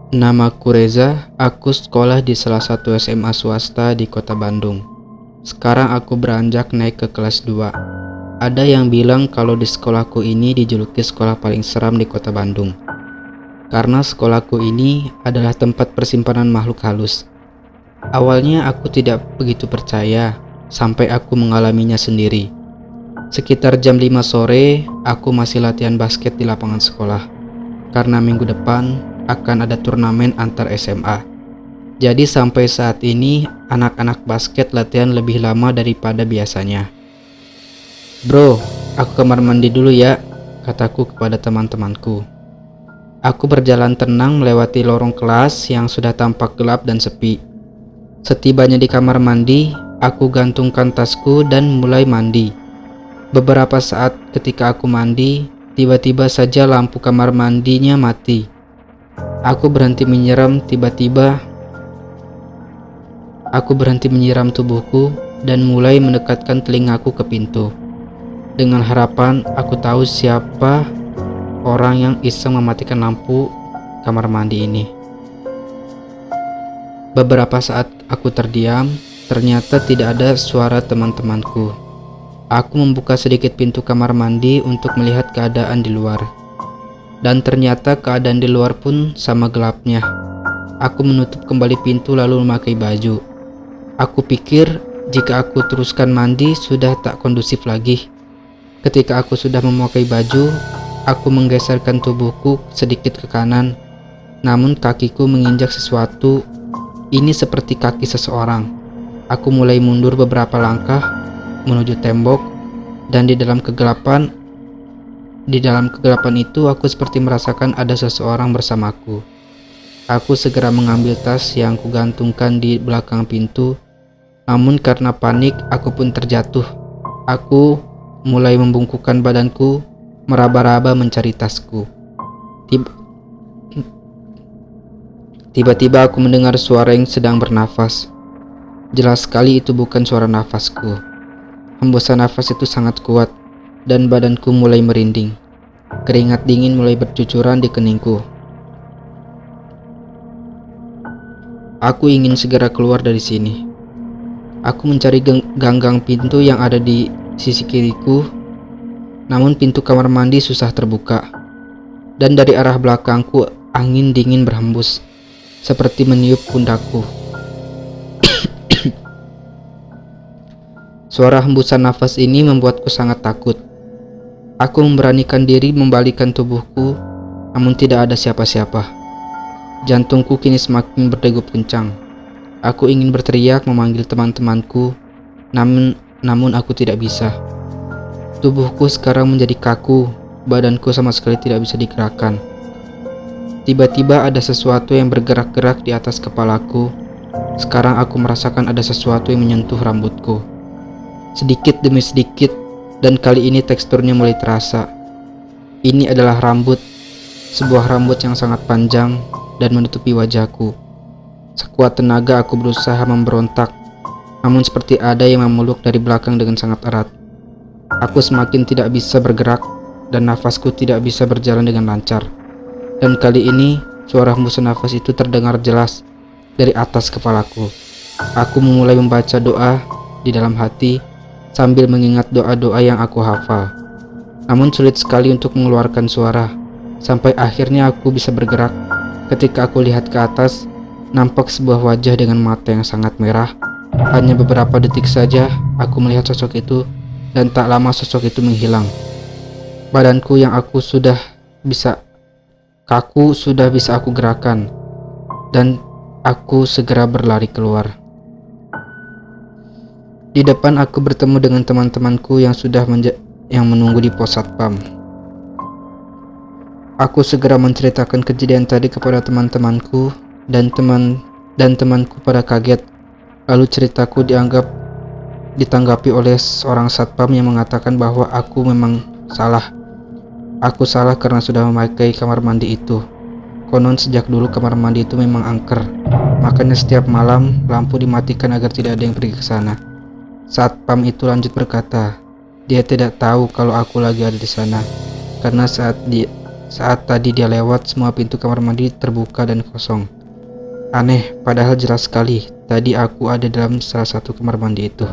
Namaku Reza, aku sekolah di salah satu SMA swasta di kota Bandung. Sekarang aku beranjak naik ke kelas 2. Ada yang bilang kalau di sekolahku ini dijuluki sekolah paling seram di kota Bandung. Karena sekolahku ini adalah tempat persimpanan makhluk halus. Awalnya aku tidak begitu percaya, sampai aku mengalaminya sendiri. Sekitar jam 5 sore, aku masih latihan basket di lapangan sekolah. Karena minggu depan akan ada turnamen antar SMA. Jadi sampai saat ini anak-anak basket latihan lebih lama daripada biasanya. "Bro, aku kamar mandi dulu ya," kataku kepada teman-temanku. Aku berjalan tenang melewati lorong kelas yang sudah tampak gelap dan sepi. Setibanya di kamar mandi, aku gantungkan tasku dan mulai mandi. Beberapa saat ketika aku mandi, tiba-tiba saja lampu kamar mandinya mati. Aku berhenti menyiram tubuhku dan mulai mendekatkan telingaku ke pintu. Dengan harapan aku tahu siapa orang yang iseng mematikan lampu kamar mandi ini. Beberapa saat aku terdiam, ternyata tidak ada suara teman-temanku. Aku membuka sedikit pintu kamar mandi untuk melihat keadaan di luar. Dan ternyata keadaan di luar pun sama gelapnya. Aku menutup kembali pintu lalu memakai baju. Aku pikir jika aku teruskan mandi sudah tak kondusif lagi. Ketika aku sudah memakai baju, aku menggeserkan tubuhku sedikit ke kanan. Namun kakiku menginjak sesuatu. Ini seperti kaki seseorang. Aku mulai mundur beberapa langkah menuju tembok, dan di dalam kegelapan itu aku seperti merasakan ada seseorang bersamaku. Aku segera mengambil tas yang kugantungkan di belakang pintu, namun karena panik aku pun terjatuh. Aku mulai membungkukkan badanku, meraba-raba mencari tasku. Tiba-tiba aku mendengar suara yang sedang bernafas. Jelas sekali itu bukan suara nafasku. Hembusan nafas itu sangat kuat, dan badanku mulai merinding. Keringat dingin mulai bercucuran di keningku. Aku ingin segera keluar dari sini. Aku mencari ganggang pintu yang ada di sisi kiriku, namun pintu kamar mandi susah terbuka. Dan dari arah belakangku angin dingin berhembus, seperti meniup pundakku. Suara hembusan nafas ini membuatku sangat takut. Aku memberanikan diri membalikkan tubuhku, namun tidak ada siapa-siapa. Jantungku kini semakin berdegup kencang. Aku ingin berteriak memanggil teman-temanku, namun aku tidak bisa. Tubuhku sekarang menjadi kaku, badanku sama sekali tidak bisa digerakkan. Tiba-tiba ada sesuatu yang bergerak-gerak di atas kepalaku. Sekarang aku merasakan ada sesuatu yang menyentuh rambutku. Sedikit demi sedikit, dan kali ini teksturnya mulai terasa. Ini adalah rambut, sebuah rambut yang sangat panjang dan menutupi wajahku. Sekuat tenaga aku berusaha memberontak, namun seperti ada yang memeluk dari belakang dengan sangat erat. Aku semakin tidak bisa bergerak, dan nafasku tidak bisa berjalan dengan lancar. Dan kali ini, suara hembusan nafas itu terdengar jelas dari atas kepalaku. Aku memulai membaca doa di dalam hati, sambil mengingat doa-doa yang aku hafal. Namun sulit sekali untuk mengeluarkan suara. Sampai akhirnya aku bisa bergerak. Ketika aku lihat ke atas, nampak sebuah wajah dengan mata yang sangat merah. Hanya beberapa detik saja aku melihat sosok itu, dan tak lama sosok itu menghilang. Badanku yang kaku sudah bisa aku gerakan, dan aku segera berlari keluar. Di depan aku bertemu dengan teman-temanku yang menunggu di pos satpam. Aku segera menceritakan kejadian tadi kepada teman-temanku, dan temanku pada kaget. Lalu ceritaku ditanggapi oleh seorang satpam yang mengatakan bahwa aku memang salah. Aku salah karena sudah memakai kamar mandi itu. Konon sejak dulu kamar mandi itu memang angker, makanya setiap malam lampu dimatikan agar tidak ada yang pergi ke sana. Satpam itu lanjut berkata, dia tidak tahu kalau aku lagi ada di sana, karena Saat tadi dia lewat, semua pintu kamar mandi terbuka dan kosong. Aneh, padahal jelas sekali tadi aku ada dalam salah satu kamar mandi itu.